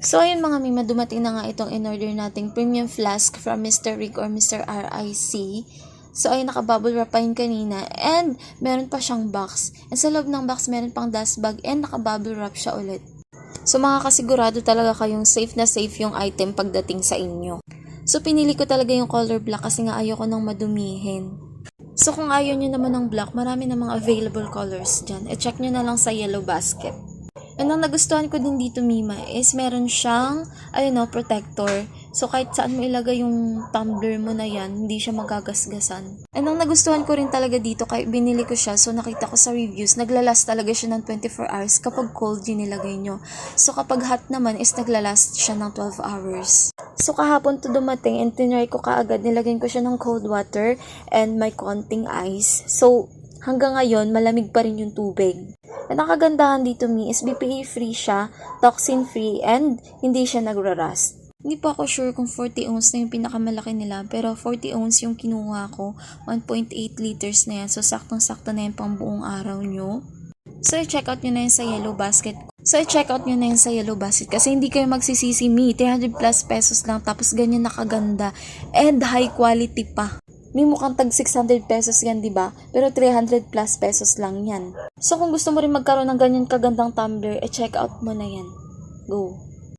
So, ayun mga mima, dumating na nga itong in-order nating premium flask from Mr. Rick or Mr. RIC. So, ayun, naka-bubble wrap pa yun kanina. And, meron pa siyang box. And sa loob ng box, meron pang dust bag and naka-bubble wrap siya ulit. So, makakasigurado talaga kayong safe na safe yung item pagdating sa inyo. So, pinili ko talaga yung color black kasi nga ayoko nang madumihin. So, kung ayaw nyo naman ng black, marami namang available colors dyan. E-check nyo na lang sa yellow basket. And ang nagustuhan ko din dito, Mima, is meron siyang, protector. So, kahit saan mo ilagay yung tumbler mo na yan, hindi siya magagasgasan. And ang nagustuhan ko rin talaga dito, kahit binili ko siya, so nakita ko sa reviews, naglalast talaga siya ng 24 hours kapag cold yung nilagay nyo. So, kapag hot naman is naglalast siya ng 12 hours. So, kahapon to dumating and tinry ko kaagad, nilagyan ko siya ng cold water and may konting ice. So, hanggang ngayon, malamig pa rin yung tubig. At ang kagandahan dito, is BPA-free siya, toxin-free, and hindi siya nagra-rust. Hindi pa ako sure kung 40 ounce na yung pinakamalaki nila, pero 40 ounce yung kinuha ko, 1.8 liters na yan, so saktong-sakto na yan pang buong araw nyo. So, i-check out nyo na yan sa yellow basket. Kasi hindi kayo magsisisi, 300 plus pesos lang, tapos ganyan nakaganda, and high quality pa. May mukhang tag 600 pesos yan, diba? Pero 300 plus pesos lang yan. So, kung gusto mo rin magkaroon ng ganyan kagandang tumbler, check out mo na yan. Go!